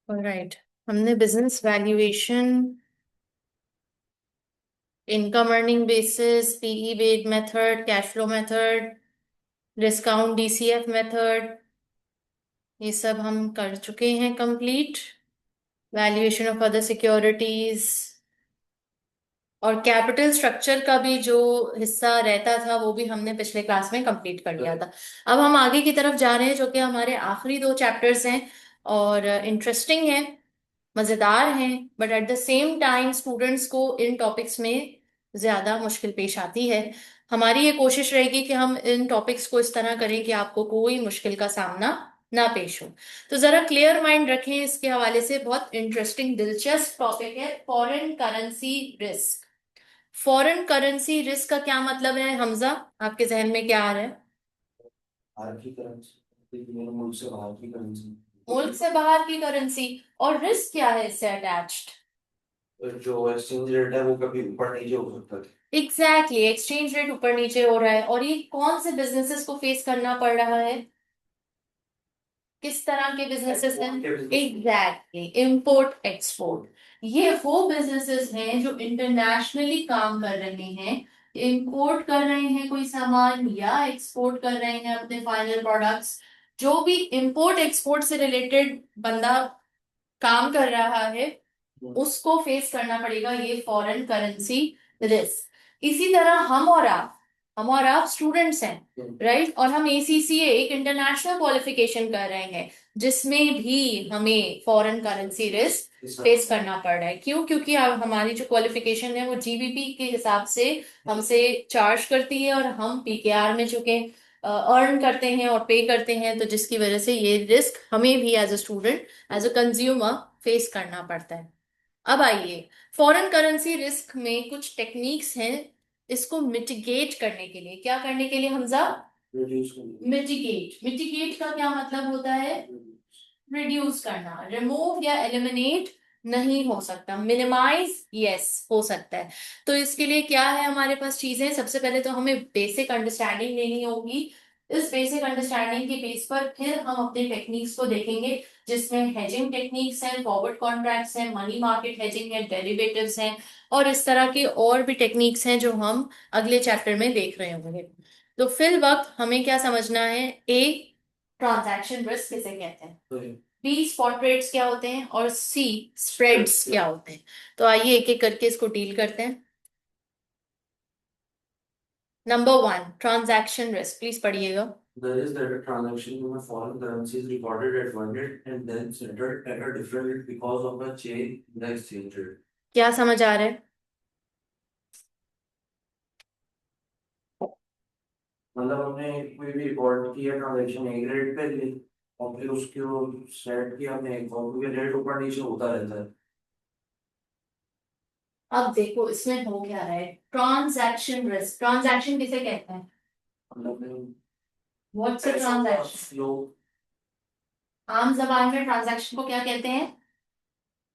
Right. हमने business valuation, income earning basis, PE based method, cash flow method, discount DCF method, ये सब हम कर चुके हैं complete. Valuation of other securities और कैपिटल स्ट्रक्चर का भी जो हिस्सा रहता था वो भी हमने पिछले क्लास में कंप्लीट कर लिया था। अब हम आगे की तरफ जा रहे हैं, जो कि हमारे आखिरी दो चैप्टर्स हैं और इंटरेस्टिंग हैं, मजेदार हैं, but at the same time students को इन टॉपिक्स में ज्यादा मुश्किल पेश आती है। हमारी ये कोशिश रहेगी कि हम इन टॉपिक्स को इस तरह करें कि आपको कोई मुश्किल का सामना ना पेश हो। तो जरा क्लियर माइंड रखें इसके हवाले से। बहुत इंटरेस्टिंग दिलचस्प टॉपिक है foreign currency risk. Foreign currency risk का क्या मतलब है हमजा? आपके जहन में क्या आ रहा है? बाहर की करेंसी, मुल्क से बाहर की करेंसी। मुल्क से बाहर की करेंसी। और रिस्क क्या है इससे अटैच्ड? जो एक्सचेंज रेट है वो कभी ऊपर नीचे हो सकता एग्जैक्टली, एक्सचेंज रेट ऊपर नीचे हो रहा है। और ये कौन से बिजनेसेस को फेस करना पड़ रहा है? किस तरह के बिजनेसेस हैं? Exactly, import export. ये वो बिजनेसेस हैं जो इंटरनेशनली काम कर रहे हैं, इंपोर्ट कर रहे हैं कोई सामान या एक्सपोर्ट कर रहे हैं अपने फाइनल प्रोडक्ट्स। जो भी इंपोर्ट एक्सपोर्ट से रिलेटेड बंदा काम कर रहा है है। उसको फेस करना पड़ेगा ये फॉरेन करेंसी रिस्क। इसी तरह हम और आप स्टूडेंट्स हैं, राइट? और हम एसीसीए एक इंटरनेशनल क्वालिफिकेशन कर रहे हैं जिसमें भी हमें फॉरेन करेंसी रिस्क फेस करना पड़ रहा है। क्यों? क्योंकि अब हमारी जो क्वालिफिकेशन है वो जीबीपी के हिसाब से हमसे चार्ज करती है और हम पीकेआर में चुके अर्न करते हैं और पे करते हैं, तो जिसकी वजह से ये रिस्क हमें भी as a student, as a consumer face करना पड़ता है। अब आइए, फॉरेन करेंसी रिस्क में कुछ टेक्निक्स हैं इसको मिटिगेट करने के लिए। क्या करने के लिए हमजा? मिटिगेट। मिटिगेट का क्या मतलब होता है? रिड्यूस करना। रिमूव या एलिमिनेट नहीं हो सकता, मिनिमाइज यस हो सकता है। तो इसके लिए क्या है हमारे पास चीजें? सबसे पहले तो हमें बेसिक अंडरस्टैंडिंग लेनी होगी। इस बेसिक अंडरस्टैंडिंग के बेस पर फिर हम अपने टेक्निक्स को देखेंगे, जिसमें हेजिंग टेक्निक्स हैं, फॉरवर्ड कॉन्ट्रैक्ट्स हैं, मनी मार्केट हेजिंग है, डेरिवेटिव्स हैं, और इस तरह की और भी टेक्निक्स हैं जो हम अगले चैप्टर में देख रहे होंगे। तो फिल वक्त हमें क्या समझना है? ए, ट्रांजैक्शन रिस्क किसे कहते हैं, बी, स्पॉट रेट्स क्या होते हैं, और सी, स्प्रेड्स क्या होते हैं। तो आइए एक एक करके इसको डील करते हैं। Number one, transaction risk, please पढ़िएगा। There is that a transaction in a foreign currency is recorded at one rate and then settled at a different rate because of a change in the exchange rate. क्या समझ आ रहा है? मतलब हमने कोई भी record किया ट्रांजेक्शन एक रेट पे ली और फिर उसको सेट किया हमने एक और, क्योंकि रेट ऊपर नीचे होता रहता है। अब देखो इसमें हो क्या रहा है। ट्रांजैक्शन रिस्क, ट्रांजैक्शन किसे कहते हैं? मतलब व्हाट्स अ ट्रांजैक्शन? फ्लो, आम जबान में ट्रांजैक्शन को क्या कहते हैं?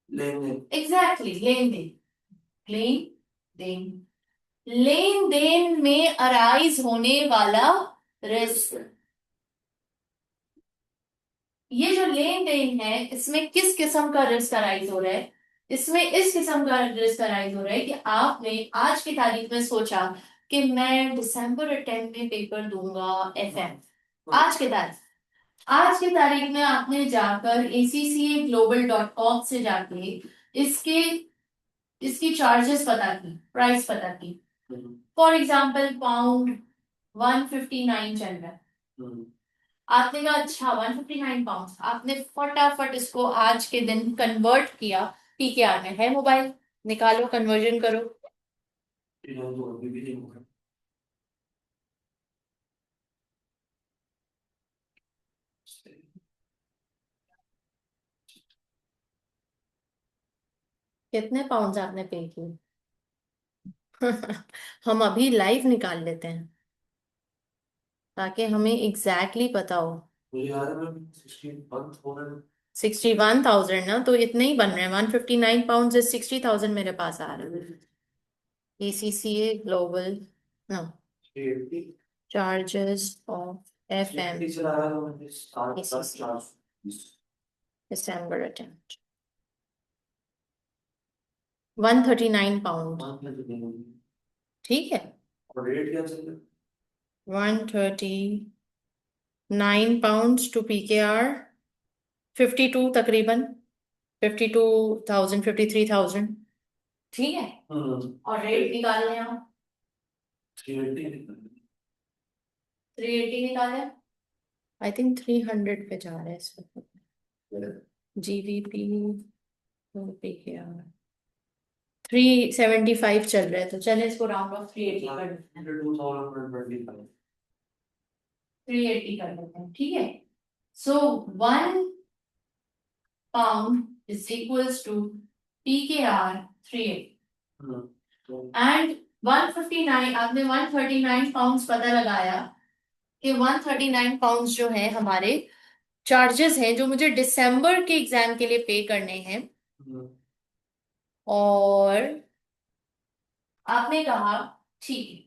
लेन देन। एग्जैक्टली, लेन देन। लेन देन, लेन देन में अराइज होने वाला रिस्क। ये जो लेन देन है इसमें किस किस्म का रिस्क अराइज हो रहा है? इसमें इस किस्म का रिस्क अराइज हो रहा है कि आपने आज की तारीख में सोचा कि मैं दिसंबर 10 में पेपर दूंगा एफएम। आज के तारीख, आज की तारीख में आपने जाकर एसीसीए ग्लोबल डॉट कॉम से जाके इसके इसकी चार्जेस पता की, प्राइस पता की। फॉर एग्जाम्पल पाउंड 159 चल रहा है। आपने कहा अच्छा 159 पाउंड, आपने फटाफट इसको आज के दिन कन्वर्ट किया। पीकेआर में है मोबाइल, निकालो, कन्वर्जन करो। कितने पाउंड्स आपने पे किए? हम अभी लाइव निकाल लेते हैं ताकि हमें एग्जैक्टली पता हो। मुझे याद है मैम 61,000। 61,000 ना, तो इतने ही बन रहे हैं। 159 पाउंड 60,000 मेरे पास आ रहा है। ACCA global, no, charges of FM, चला रहा था मैंने 7 10 420। December attempt 139 पाउंड, ठीक है। और रेट क्या चल रहा है? 139 पाउंड्स टू PKR 52 तकरीबन 52,000 53,000, ठीक है। और रेट निकालने हैं हम 380 निकाले, आई थिंक 300 पे जा रहे हैं इस वक्त GBP PKR 375 चल रहा है, तो चले इसको राउंड ऑफ 380 कर देते हैं, 380 कर देते हैं, ठीक है। सो 1 pound is equals to PKR 380 and 159, आपने 139 पाउंड्स पता लगाया कि 139 पाउंड्स जो है हमारे चार्जेस हैं जो मुझे दिसंबर के एग्जाम के लिए पे करने हैं। और आपने कहा ठीक है,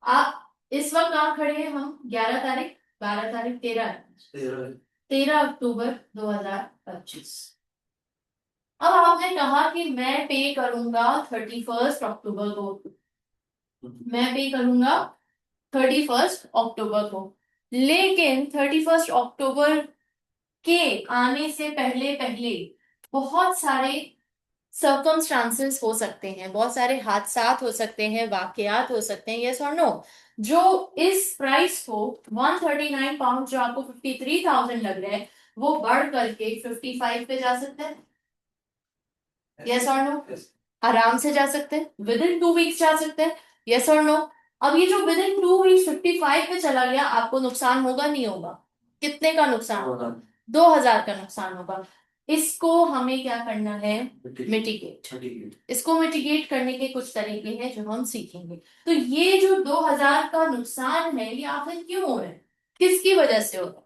आप इस वक्त कहाँ खड़े हैं, हम 11 तारीख 12 तारीख 13 अक्टूबर 2025। अब आपने कहा कि मैं पे करूंगा 31 अक्टूबर को, मैं पे करूंगा 31 अक्टूबर को, लेकिन 31 अक्टूबर के आने से पहले पहले बहुत सारे सर्कमस्टांसेस हो सकते हैं, बहुत सारे हादसात हो सकते हैं, वाकयात हो सकते हैं, यस और नो, जो इस प्राइस को 139 पाउंड जो आपको 53,000 लग रहा है वो बढ़ करके 55 पे जा सकता है, यस और नो। आराम से जा सकते हैं, विद इन 2 वीक्स जा सकते हैं, यस और नो। अब ये जो विद इन 2 वीक्स 55 पे चला गया, आपको नुकसान होगा नहीं होगा, कितने का नुकसान होगा, 2,000 का नुकसान होगा। इसको हमें क्या करना है, मिटिगेट। इसको मिटिगेट करने के कुछ तरीके हैं जो हम सीखेंगे। तो ये जो 2,000 का नुकसान है ये आखिर क्यों हो रहा है, किसकी वजह से हो रहा है,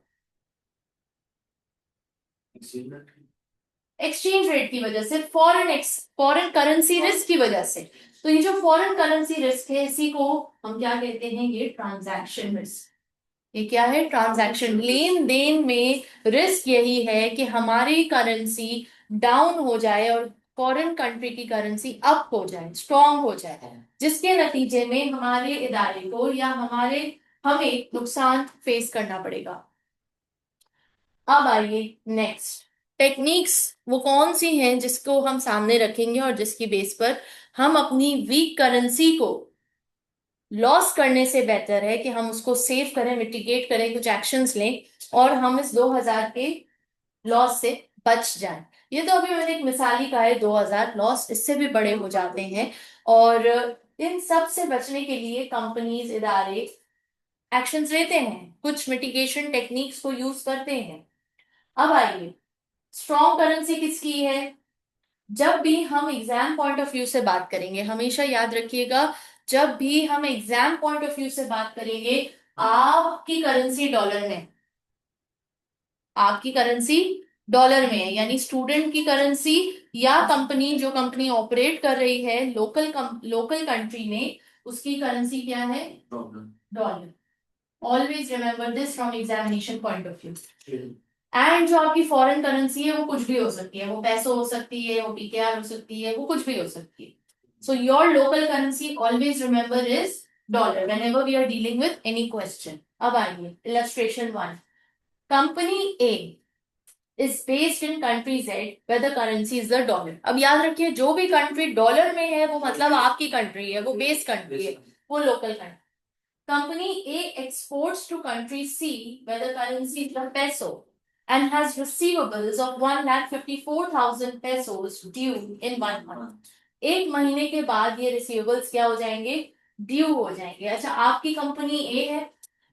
एक्सचेंज रेट की वजह से, फॉरेन करेंसी रिस्क की वजह से। तो ये जो फॉरेन करेंसी रिस्क है इसी को हम क्या कहते हैं, ये ट्रांजैक्शन रिस्क। ये क्या है, ट्रांजैक्शन, लेन देन में रिस्क यही है कि हमारी करेंसी डाउन हो जाए और फॉरेन कंट्री की करेंसी अप हो जाए, स्ट्रांग हो जाए, जिसके नतीजे में हमारे इदारे को या हमें नुकसान फेस करना पड़ेगा। अब आइए नेक्स्ट, टेक्निक्स वो कौन सी हैं जिसको हम सामने रखेंगे और जिसकी बेस पर हम अपनी वीक करेंसी को लॉस करने से बेहतर है कि हम उसको सेव करें, मिटिगेट करें, कुछ एक्शंस लें और हम इस 2,000 के लॉस से बच जाएं। ये तो अभी मैंने एक मिसाली कहा है 2,000, लॉस इससे भी बड़े हो जाते हैं और इन सब से बचने के लिए कंपनीज, इदारे एक्शंस लेते हैं, कुछ मिटिगेशन टेक्निक्स को यूज करते हैं। अब आइए, स्ट्रॉन्ग करेंसी किसकी है, जब भी हम एग्जाम पॉइंट ऑफ व्यू से बात करेंगे, हमेशा याद रखिएगा, जब भी हम एग्जाम पॉइंट ऑफ व्यू से बात करेंगे, आपकी करेंसी डॉलर में, आपकी करेंसी डॉलर में है, यानी स्टूडेंट की करेंसी या कंपनी, जो कंपनी ऑपरेट कर रही है लोकल कंट्री में, उसकी करेंसी क्या है, dollar. Always remember this from examination point of view. And जो आपकी फॉरेन करेंसी है वो कुछ भी हो सकती है, वो पैसो हो सकती है, वो PKR हो सकती है, वो कुछ भी हो सकती है। So your local currency always remember is dollar whenever we are dealing with any question. अब आइए illustration 1, company A is based in country Z where the currency is the dollar। अब याद रखिए, जो भी कंट्री डॉलर में है वो मतलब आपकी कंट्री है, वो बेस कंट्री है, वो local country. Company A exports to country C where the currency is the peso and has receivables of 1,54,000 pesos due in 1 month। एक महीने के बाद ये रिसीवेबल्स क्या हो जाएंगे, ड्यू हो जाएंगे। अच्छा, आपकी कंपनी ए है,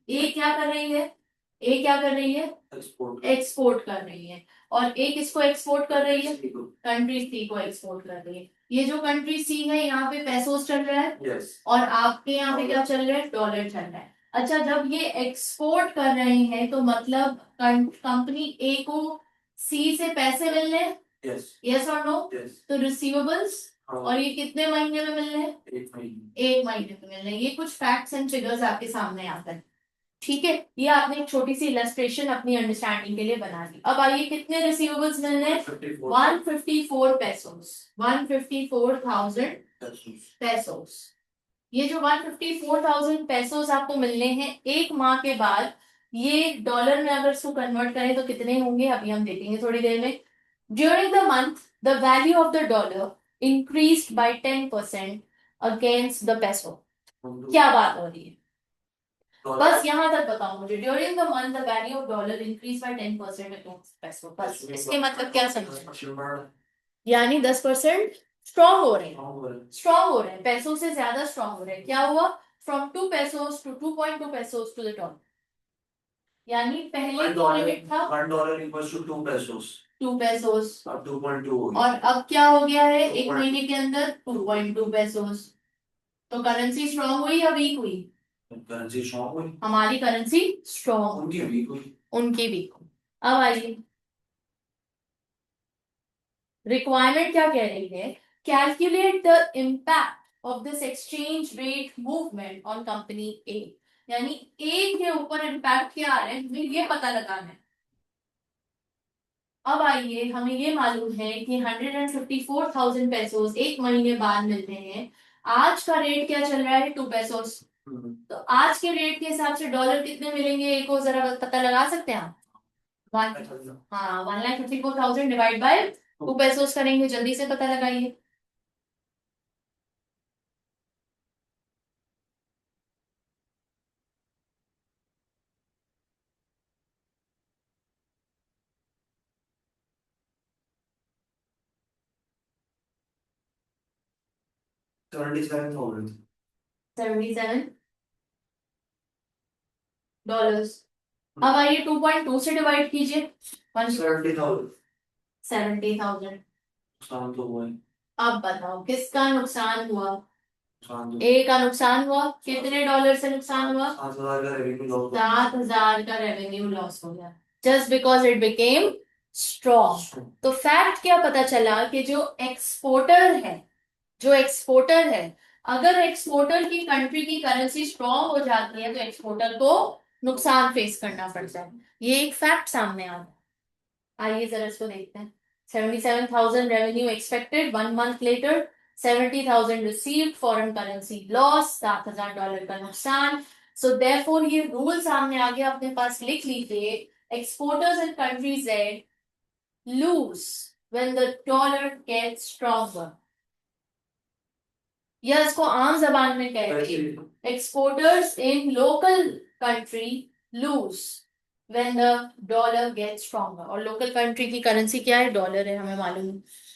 ए क्या कर रही है, ए क्या कर रही है, एक्सपोर्ट कर रही है, और ए किसको एक्सपोर्ट कर रही है, कंट्री सी को एक्सपोर्ट कर रही है। ये जो कंट्री सी है यहाँ पे पैसोस चल रहा है, और आपके यहाँ पे क्या चल रहा है, डॉलर चल रहा है। अच्छा, जब ये एक्सपोर्ट कर रहे हैं तो मतलब कंपनी ए को सी से पैसे मिल रहे हैं, यस और नो, तो रिसीवेबल्स, और ये कितने महीने में मिल रहे हैं, 1 महीने में मिल रहे हैं। ये कुछ फैक्ट्स एंड फिगर्स आपके सामने आते हैं। ठीक है, ये आपने एक छोटी सी इलस्ट्रेशन अपनी अंडरस्टैंडिंग के लिए बना ली। अब आइए कितने रिसीवेबल्स मिल रहे हैं? 154 पेसोस, 154,000 पेसोस। ये जो 154,000 पेसोस आपको मिलने हैं एक माह के बाद, ये डॉलर में अगर इसको कन्वर्ट करें तो कितने होंगे अभी हम देखेंगे थोड़ी देर में। During the month the value of the dollar increased by 10% against the peso. क्या बात हो रही है? बस यहां तक बताओ मुझे। During the month the value of dollar increase by 10% against peso. बस इसके मतलब क्या समझे? यानी 10% स्ट्रॉन्ग हो रहे हैं, स्ट्रॉन्ग हो रहे हैं, पैसों से ज्यादा स्ट्रॉन्ग हो रहे हैं। क्या हुआ? From 2 pesos to 2.2 pesos to the dollar. यानी पहले लिमिट था $1 equals to 2 pesos. 2 पेसोस, अब 2.2 हो गया. और अब क्या हो गया है एक महीने के अंदर? 2.2 पेसोस। तो करेंसी स्ट्रॉन्ग हुई या वीक हुई? करेंसी स्ट्रॉन्ग हुई. हमारी करेंसी स्ट्रॉन्ग, उनकी वीक हुई. उनकी वीक हुई। अब आइए रिक्वायरमेंट क्या कह रही है? Calculate the impact of this exchange rate movement on company A. यानी ए के ऊपर इम्पैक्ट क्या आ रहा है हमें ये पता लगाना है। अब आइए हमें ये मालूम है कि 154,000 पेसोस एक महीने बाद मिलते हैं। आज का रेट क्या चल रहा है? 2 पेसोस। तो आज के रेट के हिसाब से डॉलर कितने मिलेंगे एक को जरा पता लगा सकते हैं आप? हाँ, 154,000 डिवाइड बाय 2 पेसोस करेंगे, जल्दी से पता लगाइए। $77,000. 77 डॉलर्स। अब आइए 2.2 से डिवाइड कीजिए। 70,000. 70,000। नुकसान तो हुआ ही. अब बताओ किसका नुकसान हुआ? नुकसान तो ए का नुकसान हुआ। कितने डॉलर से नुकसान हुआ? 7,000 का रेवेन्यू लॉस. 7,000 का रेवेन्यू लॉस हो गया, just because it became strong. तो फैक्ट क्या पता चला कि जो एक्सपोर्टर है, जो एक्सपोर्टर है, अगर एक्सपोर्टर की कंट्री की करेंसी स्ट्रॉन्ग हो जाती है तो एक्सपोर्टर को नुकसान फेस करना पड़ता है। ये एक फैक्ट सामने आ गया। आइए जरा इसको देखते हैं। 77,000 revenue expected 1 month later, 70,000 received, foreign currency loss, $7,000 का नुकसान। सो देयरफॉर ये रूल सामने आ गया, अपने पास लिख लीजिए। Exporters in country Z lose when the dollar gets stronger। या इसको आम जबान में कहते हैं, exporters in local country lose when the dollar gets stronger. और लोकल कंट्री की करेंसी क्या है? डॉलर है, हमें मालूम है।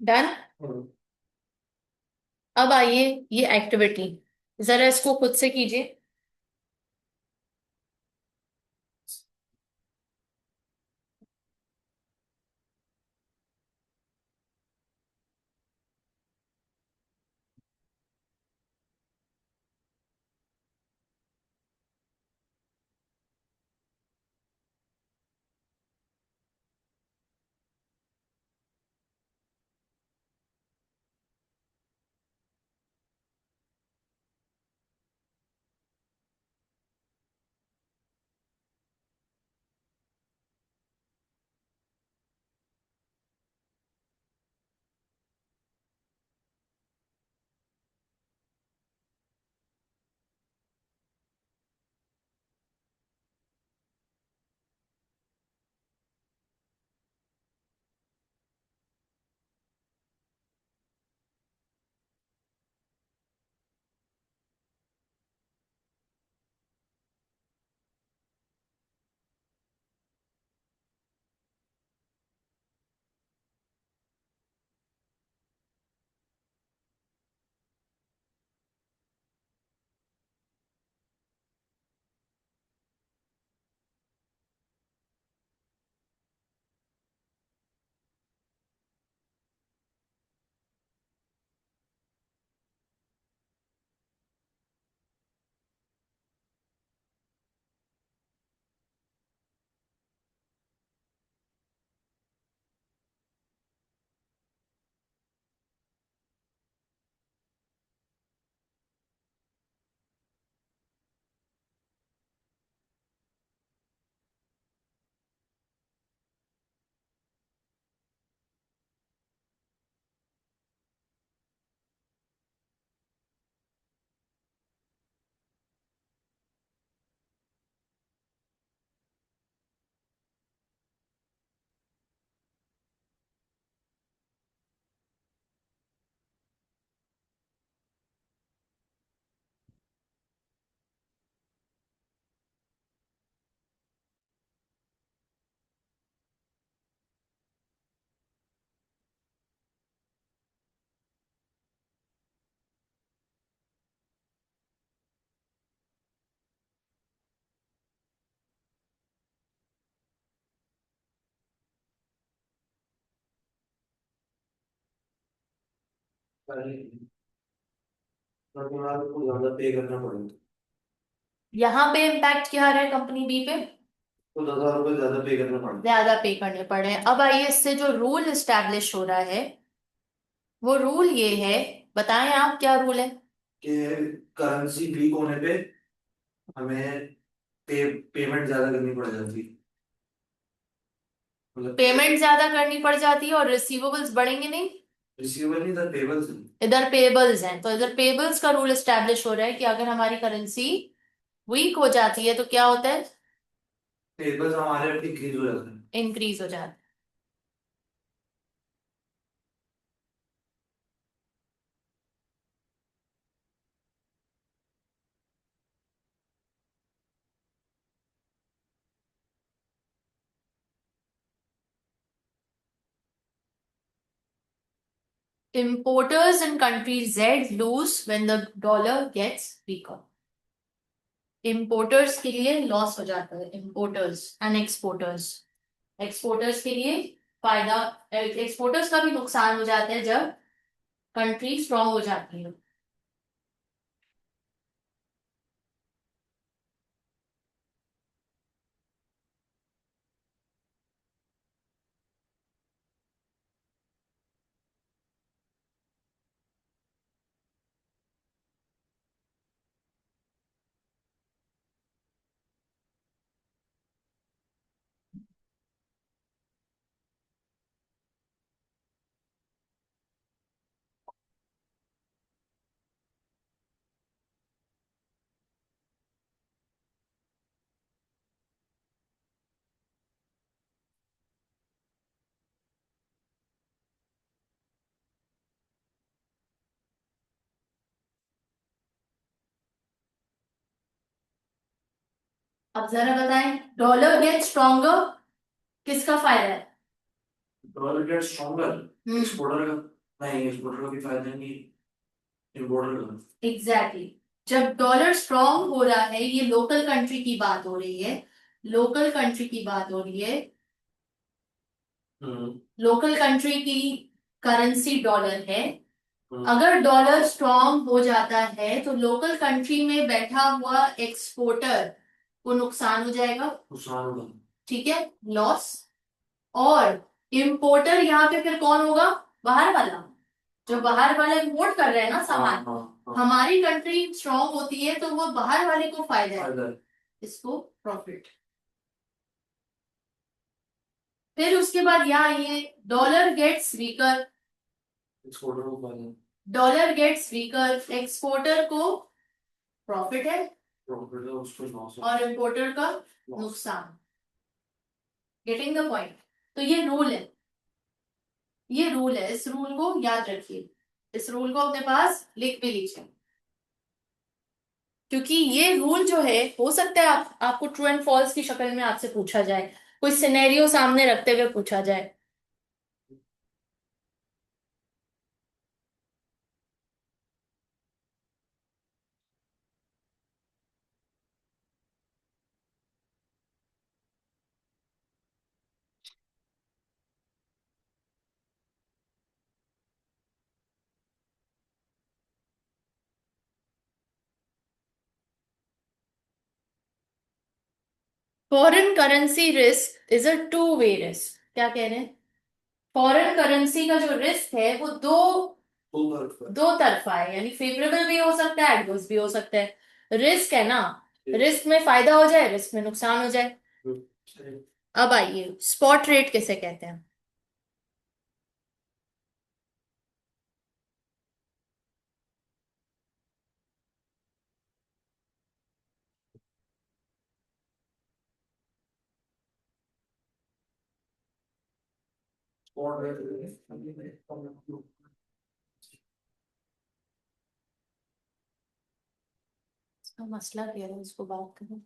डन। अब आइए ये एक्टिविटी जरा इसको खुद से कीजिए। को ज्यादा पे करना पड़ेगा। यहाँ पे इम्पैक्ट क्या आ रहा है कंपनी बी पे? तो 10,000 रुपये ज्यादा पे करना पड़ेगा। ज्यादा पे करने पड़े हैं। अब आइए इससे जो रूल इस्टेब्लिश हो रहा है वो रूल ये है, बताएं आप क्या रूल है? कि करेंसी वीक होने पे हमें पेमेंट ज्यादा करनी पड़ जाती है। मतलब पेमेंट ज्यादा करनी पड़ जाती है और रिसीवेबल्स बढ़ेंगे नहीं। रिसीवेबल नहीं था, पेबल्स। इधर पेबल्स हैं, तो इधर पेबल्स का रूल एस्टेब्लिश हो रहा है कि अगर हमारी करेंसी वीक हो जाती है तो क्या होता है? पेबल्स हमारे इंक्रीज हो जाते हैं। इंक्रीज हो जाता है। Importers in country Z lose when the dollar gets weaker. Importers के लिए लॉस हो जाता है, इंपोर्टर्स एंड एक्सपोर्टर्स। एक्सपोर्टर्स के लिए फायदा, एक्सपोर्टर्स का भी नुकसान हो जाता है जब कंट्री स्ट्रांग हो जाती है। अब जरा बताएं, डॉलर गेट स्ट्रॉन्गर किसका फायदा है? Dollar gate stronger. एक्सपोर्टर का। नहीं, एक्सपोर्टर का भी फायदा नहीं, इम्पोर्टर का। एग्जैक्टली। जब डॉलर स्ट्रांग हो रहा है, ये लोकल कंट्री की बात हो रही है, लोकल कंट्री की बात हो रही है, लोकल कंट्री की करेंसी डॉलर है। अगर डॉलर स्ट्रांग हो जाता है तो लोकल कंट्री में बैठा हुआ एक्सपोर्टर को नुकसान हो जाएगा, नुकसान होगा। ठीक है, लॉस। और इम्पोर्टर यहाँ पे फिर कौन होगा? बाहर वाला। जो बाहर वाला इम्पोर्ट कर रहे हैं ना सामान, हमारी कंट्री स्ट्रांग होती है तो वो बाहर वाले को फायदा है, इसको प्रॉफिट। फिर उसके बाद यहाँ ये डॉलर गेट्स वीकर, एक्सपोर्टर को फायदा। डॉलर गेट्स वीकर, एक्सपोर्टर को प्रॉफिट है प्रॉफिट है, उसको लॉस है। और इम्पोर्टर का नुकसान। Getting the point? तो ये रूल है, ये रूल है, इस रूल को याद रखिए, इस रूल को अपने पास लिख भी लीजिए, क्योंकि ये रूल जो है, हो सकता है आपको ट्रू एंड फॉल्स की शक्ल में आपसे पूछा जाए, कोई सिनेरियो सामने रखते हुए पूछा जाए। Foreign currency risk is a two way risk. क्या कह रहे हैं? फॉरेन करेंसी का जो रिस्क है वो दो तरफा है, यानी फेवरेबल भी हो सकता है, एडवर्स भी हो सकता है। रिस्क है ना, रिस्क में फायदा हो जाए, रिस्क में नुकसान हो जाए। अब आइए, स्पॉट रेट किसे कहते हैं? इसका मसला क्या है, इसको बात करें।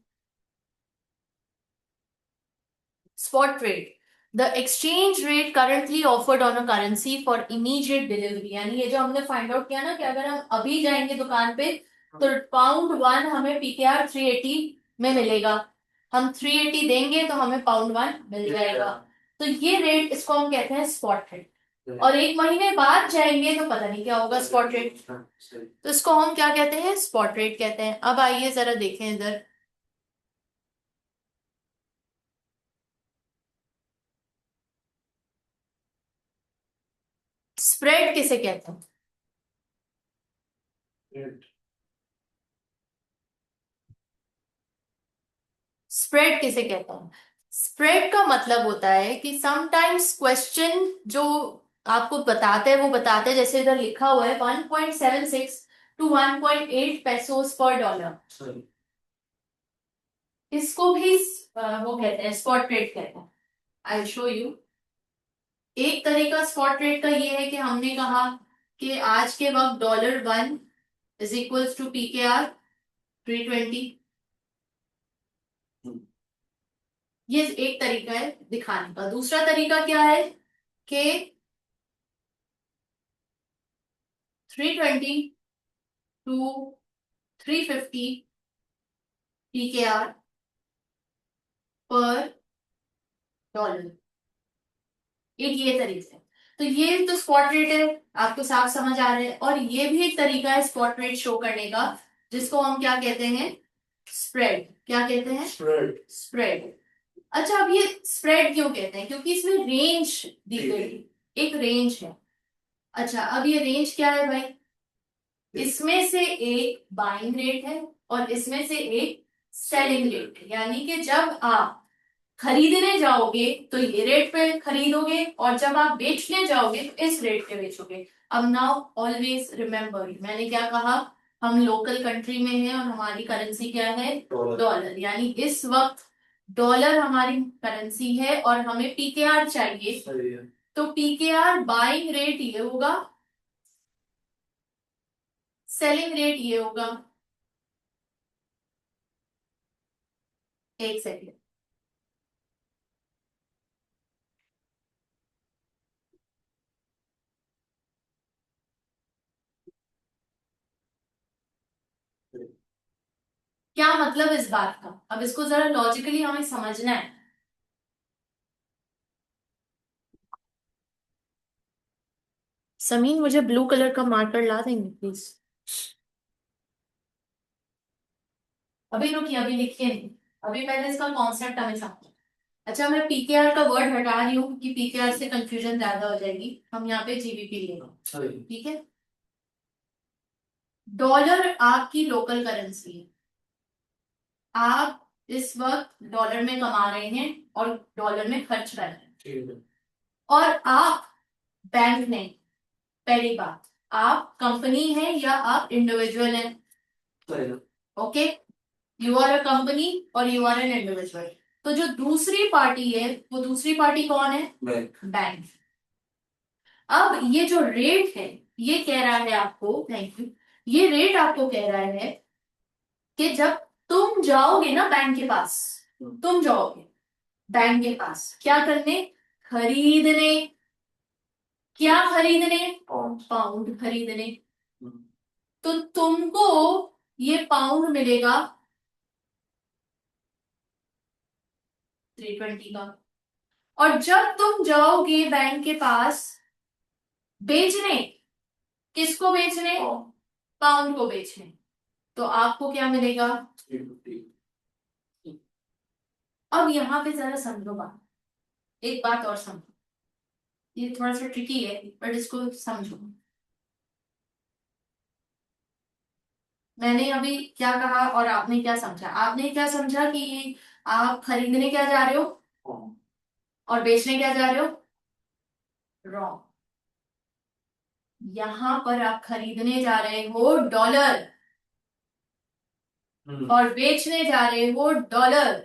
Spot rate, the exchange rate currently offered on a currency for immediate delivery. यानी ये जो हमने फाइंड आउट किया ना कि अगर हम अभी जाएंगे दुकान पे तो पाउंड 1 हमें पीकेआर 380 में मिलेगा, हम 380 देंगे तो हमें पाउंड 1 मिल जाएगा। तो ये रेट, इसको हम कहते हैं स्पॉट रेट। और 1 महीने बाद जाएंगे तो पता नहीं क्या होगा स्पॉट रेट। तो इसको हम क्या कहते हैं, स्पॉट रेट कहते हैं। अब आइए जरा देखें इधर, स्प्रेड किसे कहते हैं? स्प्रेड किसे कहते हैं? स्प्रेड का मतलब होता है कि समटाइम्स क्वेश्चन जो आपको बताते हैं वो बताते हैं, जैसे इधर लिखा हुआ है 1.76 to 1.8 पेसोस पर डॉलर, इसको भी वो कहते हैं स्पॉट रेट कहते हैं। I show you. एक तरीका स्पॉट रेट का ये है कि हमने कहा कि आज के वक्त $1 इज इक्वल्स टू PKR 320। ये एक तरीका है दिखाने का। दूसरा तरीका क्या है कि 320 टू 350 PKR पर डॉलर, एक ये तरीका है। तो ये तो स्पॉट रेट है, आपको साफ समझ आ रहा है। और ये भी एक तरीका है स्पॉट रेट शो करने का, जिसको हम क्या कहते हैं, स्प्रेड। क्या कहते हैं? स्प्रेड। स्प्रेड। अच्छा, अब ये स्प्रेड क्यों कहते हैं? क्योंकि इसमें रेंज दी गई, एक रेंज है। अच्छा, अब ये रेंज क्या है भाई? इसमें से एक बाइंग रेट है और इसमें से एक सेलिंग रेट है। यानी कि जब आप खरीदने जाओगे तो ये रेट पे खरीदोगे, और जब आप बेचने जाओगे तो इस रेट पे बेचोगे। अब नाउ ऑलवेज रिमेम्बर, मैंने क्या कहा, हम लोकल कंट्री में हैं और हमारी करेंसी क्या है, डॉलर। यानी इस वक्त डॉलर हमारी करेंसी है और हमें PKR चाहिए। तो PKR बाइंग रेट ये होगा, सेलिंग रेट ये होगा। एक सेकेंड। क्या मतलब इस बात का, अब इसको जरा लॉजिकली हमें समझना है। समीन, मुझे ब्लू कलर का मार्कर ला देंगे प्लीज? अभी रुकिए, अभी लिखिए नहीं, अभी पहले इसका कॉन्सेप्ट हमें समझना। अच्छा, मैं PKR का वर्ड हटा रही हूँ क्योंकि PKR से कंफ्यूजन ज्यादा हो जाएगी। हम यहाँ पे GBP लेंगे, ठीक है? डॉलर आपकी लोकल करेंसी है। आप इस वक्त डॉलर में कमा रहे हैं और डॉलर में खर्च कर रहे हैं। और आप बैंक नहीं, पहली बात, आप कंपनी है या आप इंडिविजुअल हैं? Okay, you are a company और यू आर एन इंडिविजुअल। तो जो दूसरी पार्टी है, वो दूसरी पार्टी कौन है? बैंक। अब ये जो रेट है, ये कह रहा है आपको, थैंक यू, ये रेट आपको कह रहा है कि जब तुम जाओगे ना बैंक के पास, तुम जाओगे बैंक के पास क्या करने, खरीदने। क्या खरीदने? पाउंड खरीदने। तो तुमको ये पाउंड मिलेगा 320 का। और जब तुम जाओगे बैंक के पास बेचने, किसको बेचने? पाउंड को बेचने, तो आपको क्या मिलेगा? 350। अब यहां पे जरा समझो बात, एक बात और समझो, ये थोड़ा सा ट्रिकी है बट इसको समझो। मैंने अभी क्या कहा और आपने क्या समझा? आपने क्या समझा कि आप खरीदने क्या जा रहे हो और बेचने क्या जा रहे हो? रॉन्ग। यहां पर आप खरीदने जा रहे हो डॉलर और बेचने जा रहे हो डॉलर।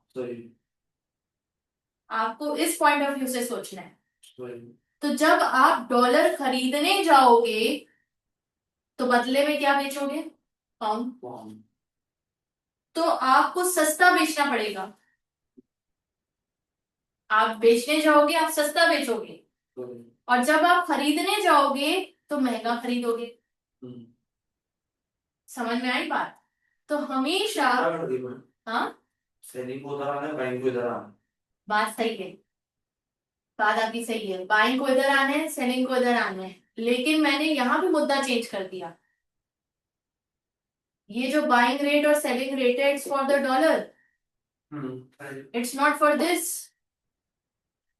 सही। आपको इस पॉइंट ऑफ व्यू से सोचना है। सही। तो जब आप डॉलर खरीदने जाओगे तो बदले में क्या बेचोगे? पाउंड। तो आपको सस्ता बेचना पड़ेगा। आप बेचने जाओगे, आप सस्ता बेचोगे, और जब आप खरीदने जाओगे तो महंगा खरीदोगे। समझ में आई बात? तो हमेशा, हाँ, सेलिंग को उधर आना है, बाइंग को इधर आना है। बात सही है, बात आपकी सही है, बाइंग को इधर आना है, सेलिंग को इधर आना है, लेकिन मैंने यहाँ भी मुद्दा चेंज कर दिया। ये जो बाइंग रेट और सेलिंग रेट है, it's for the dollar, it's not for this.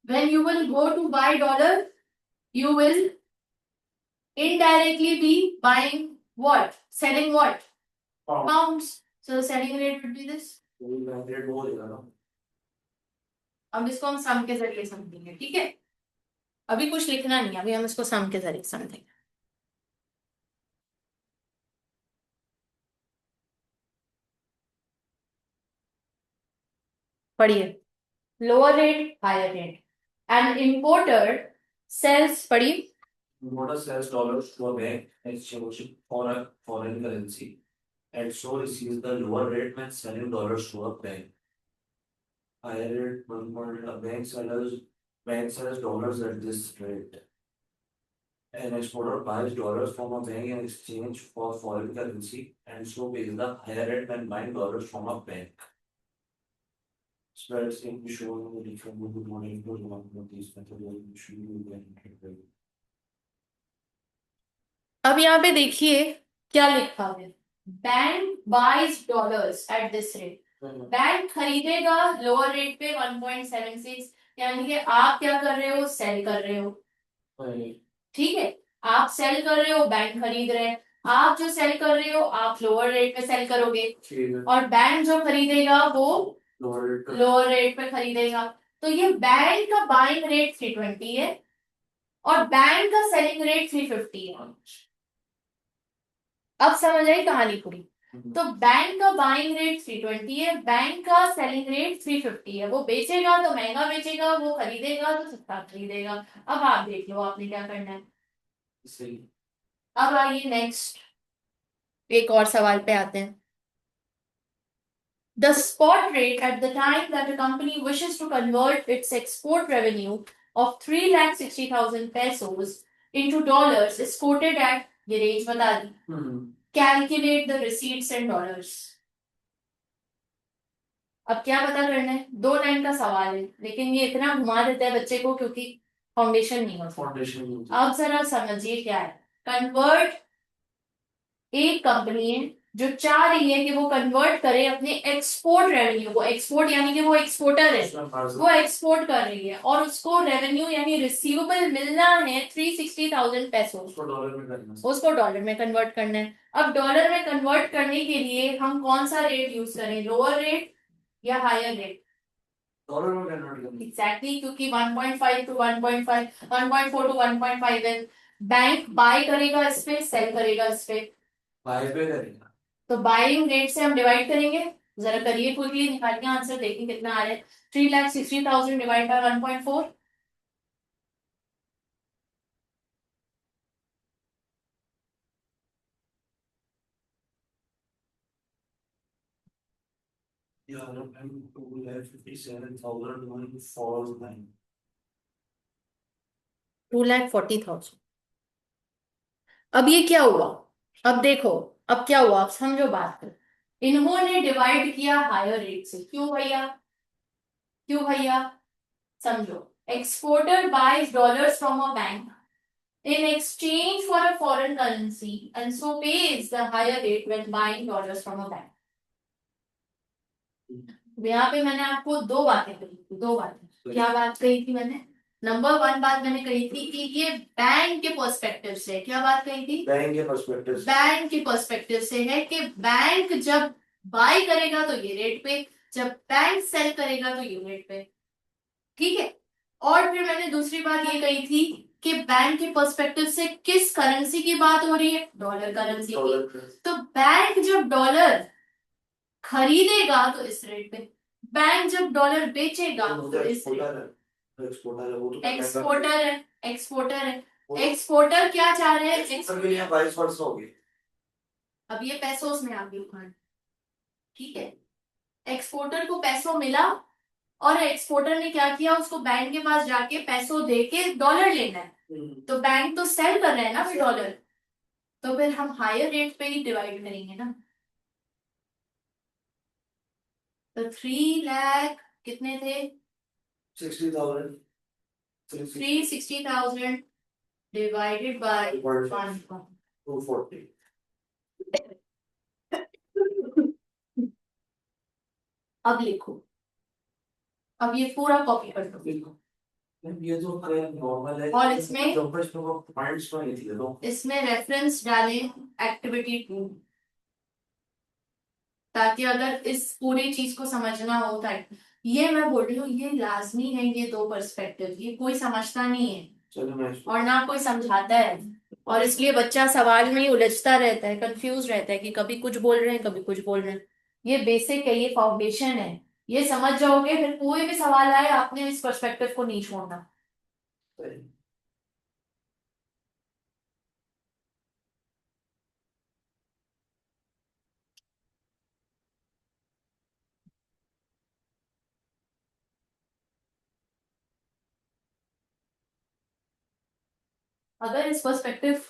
When you will go to buy dollar, you will indirectly be buying what? Selling what? Pounds. So the selling rate would be this. Rate वो देगा ना। अब इसको हम सम के जरिए समझेंगे, ठीक है? अभी कुछ लिखना नहीं है, अभी हम इसको सम के जरिए समझेंगे। पढ़िए, lower rate higher rate, and importer sells, पढ़िए, Importer sells dollars to a bank exchange for a foreign currency and so receives the lower rate when selling dollars to a bank. Higher rate when a bank sells dollars at this rate. An exporter buys dollars from a bank in exchange for foreign currency and so pays the higher rate when buying dollars from a bank. Spreads can be shown in the different good morning for one of these methodologies should be then. अब यहाँ पे देखिए क्या लिखा है, bank buys dollars at this rate, bank खरीदेगा lower rate पे 1.76, यानी कि आप क्या कर रहे हो, सेल कर रहे हो, ठीक है? आप सेल कर रहे हो, बैंक खरीद रहे हैं, आप जो सेल कर रहे हो आप लोअर रेट पे सेल करोगे, और बैंक जो खरीदेगा वो लोअर रेट पे खरीदेगा। तो ये बैंक का बाइंग रेट 320 है और बैंक का सेलिंग रेट 350 है। अब समझ आई कहानी पूरी? तो बैंक का बाइंग रेट 320 है, बैंक का सेलिंग रेट 350 है। वो बेचेगा तो महंगा बेचेगा, वो खरीदेगा तो सस्ता खरीदेगा। अब आप देख लो आपने क्या करना है। सही। अब आइए नेक्स्ट, एक और सवाल पे आते हैं। The spot rate at the time that a company wishes to convert its export revenue of 3,60,000 pesos into dollars is quoted at, ये रेंज बता दी, calculate the receipts in dollars। अब क्या पता करना है, 2 लाइन का सवाल है, लेकिन ये इतना घुमा देता है बच्चे को क्योंकि फाउंडेशन नहीं होता। अब जरा समझिए क्या है, कन्वर्ट, एक कंपनी है जो चाह रही है कि वो कन्वर्ट करे अपने एक्सपोर्ट रेवेन्यू को, एक्सपोर्ट यानी कि वो एक्सपोर्टर है, वो एक्सपोर्ट कर रही है और उसको रेवेन्यू यानी रिसीवेबल मिलना है 360,000 पैसों, उसको डॉलर में कन्वर्ट करना है। अब डॉलर में कन्वर्ट करने के लिए हम कौन सा रेट यूज करें, लोअर रेट या हायर रेट? डॉलर में कन्वर्ट करना। एग्जैक्टली, क्योंकि 1.5 टू 1.5, 1.4 टू 1.5 है। बैंक बाय करेगा इस पे, सेल करेगा इस पे, बाय पे करेगा, तो बाइंग रेट से हम डिवाइड करेंगे। जरा करिए क्विकली, निकालिए आंसर, देखिए कितना आ रहा है। 3,60,000 डिवाइड बाय 1.4, यार हम 2,57,149। 2,40,000। अब ये क्या हुआ, अब देखो, अब क्या हुआ, अब समझो बात को। इन्होंने डिवाइड किया हायर रेट से, क्यों भैया, क्यों भैया? समझो, exporter buys dollars from a bank in exchange for a foreign currency and so pays the higher rate when buying dollars from a bank। यहाँ पे मैंने आपको दो बातें कही थी, दो बातें। क्या बात कही थी मैंने? नंबर 1 बात मैंने कही थी कि ये बैंक के पर्सपेक्टिव से, क्या बात कही थी? बैंक के पर्सपेक्टिव से, बैंक के पर्सपेक्टिव से है कि बैंक जब बाय करेगा तो ये रेट पे, जब बैंक सेल करेगा तो ये रेट पे, ठीक है? और फिर मैंने दूसरी बात ये कही थी कि बैंक के पर्सपेक्टिव से किस करेंसी की बात हो रही है, डॉलर करेंसी की। तो बैंक जब डॉलर खरीदेगा तो इस रेट पे, बैंक जब डॉलर बेचेगा तो इस रेट। एक्सपोर्टर है वो तो एक्सपोर्टर है, एक्सपोर्टर है, एक्सपोर्टर क्या चाह रहे हैं, एक्सपोर्टर के लिए 22 वर्ष हो गए। अब ये पैसों में आ गई, ठीक है? एक्सपोर्टर को पैसों मिला और एक्सपोर्टर ने क्या किया, उसको बैंक के पास जाके पैसों देके डॉलर लेना है, तो बैंक तो सेल कर रहे हैं ना फिर डॉलर, तो फिर हम हायर रेट पे ही डिवाइड करेंगे ना। तो 3 लाख कितने थे, 60,000 360,000 divided by 1. 240. अब लिखो, अब ये पूरा कॉपी कर दो ये जो नॉर्मल है और इसमें पॉइंट्स में लिख दो, इसमें रेफरेंस डालें एक्टिविटी 2, ताकि अगर इस पूरी चीज को समझना होता है, ये मैं बोल रही हूँ ये लाजमी है, ये दो पर्सपेक्टिव ये कोई समझता नहीं है चलो मैं और ना कोई समझाता है, और इसलिए बच्चा सवाल में ही उलझता रहता है, कंफ्यूज रहता है कि कभी कुछ बोल रहे हैं कभी कुछ बोल रहे हैं। ये बेसिक है, ये फाउंडेशन है, ये समझ जाओगे फिर कोई भी सवाल आए आपने इस पर्सपेक्टिव को नहीं छोड़ना। अगर इस पर्सपेक्टिव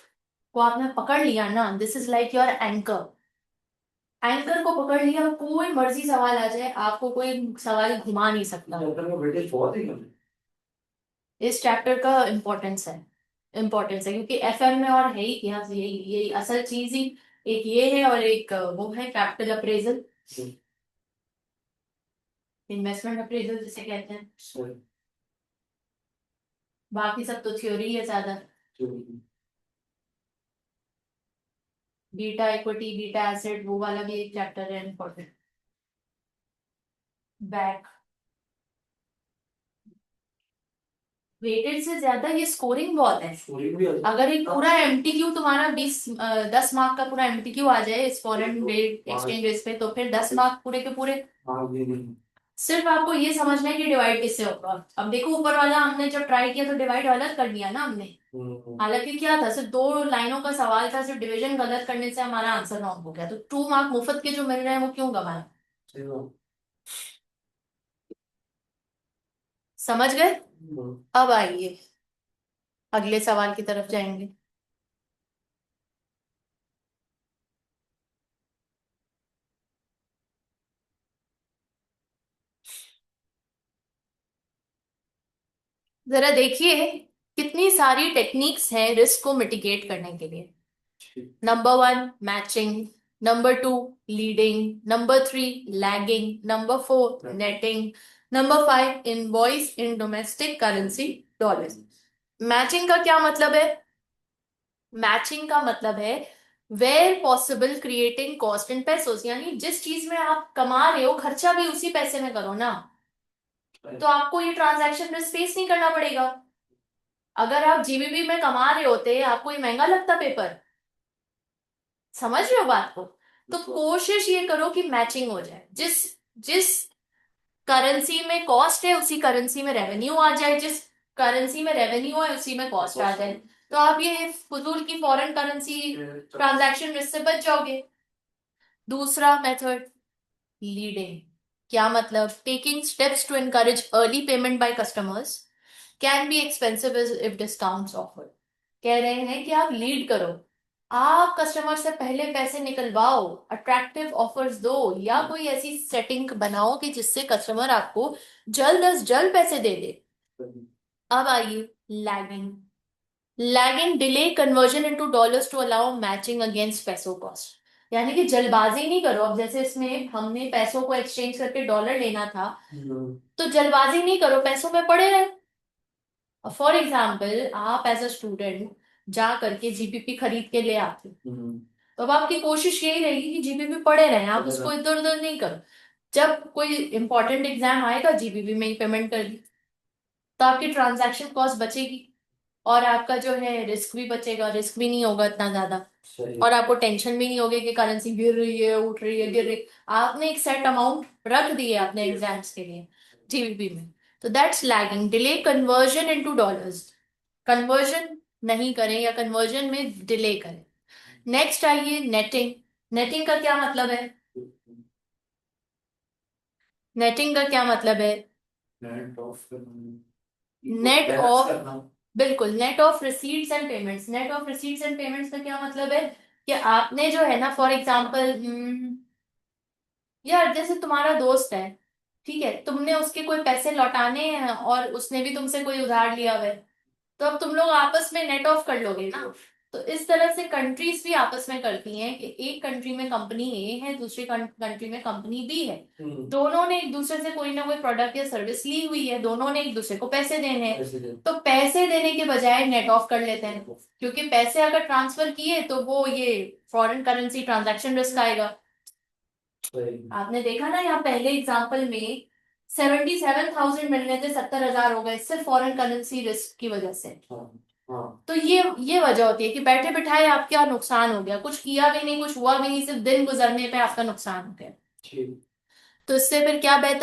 को आपने पकड़ लिया ना, this is like your anchor, anchor को पकड़ लिया, कोई मर्जी सवाल आ जाए आपको कोई सवाल घुमा नहीं सकता। इस चैप्टर का इम्पोर्टेंस है क्योंकि एफएम में और है ही क्या, यही असल चीज ही एक ये है, और एक वो है कैपिटल अप्रेजल, इन्वेस्टमेंट अप्रेजल जिसे कहते हैं, बाकी सब तो थ्योरी है ज्यादा। बीटा इक्विटी, बीटा एसेट, वो वाला भी एक चैप्टर है इम्पोर्टेंट। बैक वेटेड से ज्यादा ये स्कोरिंग बहुत है। अगर एक पूरा एमटीक्यू तुम्हारा 10 मार्क का पूरा एमटीक्यू आ जाए इस फॉरेन रेट एक्सचेंज रेट पे, तो फिर 10 मार्क पूरे के पूरे। सिर्फ आपको ये समझना है कि डिवाइड किससे होगा। अब देखो ऊपर वाला हमने जब ट्राई किया तो डिवाइड गलत कर दिया ना हमने, हालांकि क्या था, सिर्फ 2 लाइनों का सवाल था, सिर्फ डिवीजन गलत करने से हमारा आंसर रॉन्ग हो गया, तो 2 मार्क मुफ्त के जो मिल रहे हैं वो क्यों गवाए। समझ गए। अब आइए अगले सवाल की तरफ जाएंगे। जरा देखिए कितनी सारी टेक्निक्स हैं रिस्क को मिटिगेट करने के लिए। Number 1 matching, number 2 leading, number 3 lagging, number 4 netting, number 5 invoice in domestic currency dollars. Matching का क्या मतलब है? मैचिंग का मतलब है where possible creating cost in pesos, यानी जिस चीज में आप कमा रहे हो खर्चा भी उसी पैसे में करो ना, तो आपको ये ट्रांजैक्शन रिस्क फेस नहीं करना पड़ेगा। अगर आप जीबीपी में कमा रहे होते आपको ये महंगा लगता पेपर। समझ रहे हो बात को? तो कोशिश ये करो कि मैचिंग हो जाए, जिस जिस करेंसी में कॉस्ट है उसी करेंसी में रेवेन्यू आ जाए, जिस करेंसी में रेवेन्यू है उसी में कॉस्ट आ जाए, तो आप ये फजूल की फॉरेन करेंसी ट्रांजैक्शन रिस्क से बच जाओगे। दूसरा मेथड लीडिंग, क्या मतलब? Taking steps to encourage early payment by customers can be expensive if discounts offer. कह रहे हैं कि आप लीड करो, आप कस्टमर से पहले पैसे निकलवाओ, अट्रैक्टिव ऑफर्स दो, या कोई ऐसी सेटिंग बनाओ कि जिससे कस्टमर आपको जल्द अज जल्द पैसे दे दे। अब आइए lagging. Lagging delay conversion into dollars to allow matching against पैसों कॉस्ट, यानी कि जल्दबाजी नहीं करो। अब जैसे इसमें हमने पैसों को एक्सचेंज करके डॉलर लेना था, तो जल्दबाजी नहीं करो, पैसों में पड़े रहे। फॉर एग्जाम्पल आप एज अ स्टूडेंट जा करके जीपीपी खरीद के ले आते हो, तो अब आपकी कोशिश यही रहेगी कि जीपीपी पड़े रहे, आप उसको इधर उधर नहीं करो। जब कोई इंपॉर्टेंट एग्जाम आएगा जीपीपी में ही पेमेंट कर दी, तो आपकी ट्रांजैक्शन कॉस्ट बचेगी और आपका जो है रिस्क भी बचेगा, रिस्क भी नहीं होगा इतना ज्यादा, और आपको टेंशन भी नहीं होगी कि करेंसी गिर रही है उठ रही है गिर रही है। आपने एक सेट अमाउंट रख दी है अपने एग्जाम्स के लिए जीबीपी में, तो that's lagging delay conversion into dollars. Conversion नहीं करें या कन्वर्जन में डिले करें। नेक्स्ट आइए नेटिंग। नेटिंग का क्या मतलब है? नेटिंग का क्या मतलब है? नेट ऑफ, बिल्कुल, net of receipts and payments. Net of receipts and payments का क्या मतलब है कि आपने जो है ना, फॉर एग्जांपल यार जैसे तुम्हारा दोस्त है, ठीक है, तुमने उसके कोई पैसे लौटाने हैं और उसने भी तुमसे कोई उधार लिया हुआ है, तो अब तुम लोग आपस में नेट ऑफ कर लोगे ना। तो इस तरह से कंट्रीज भी आपस में करती हैं कि एक कंट्री में कंपनी ए है, दूसरी कंट्री में कंपनी बी है, दोनों ने एक दूसरे से कोई ना कोई प्रोडक्ट या सर्विस ली हुई है, दोनों ने एक दूसरे को पैसे देने हैं, तो पैसे देने के बजाय नेट ऑफ कर लेते हैं, क्योंकि पैसे अगर ट्रांसफर किए तो वो ये फॉरेन करेंसी ट्रांजैक्शन रिस्क आएगा। आपने देखा ना यहाँ पहले एग्जाम्पल में 77,000 मिलने थे, 70,000 हो गए सिर्फ फॉरेन करेंसी रिस्क की वजह से। तो ये वजह होती है कि बैठे बिठाए आपका नुकसान हो गया, कुछ किया भी नहीं, कुछ हुआ भी नहीं, सिर्फ दिन गुजरने पे आपका नुकसान हो गया। तो इससे फिर क्या बेहतर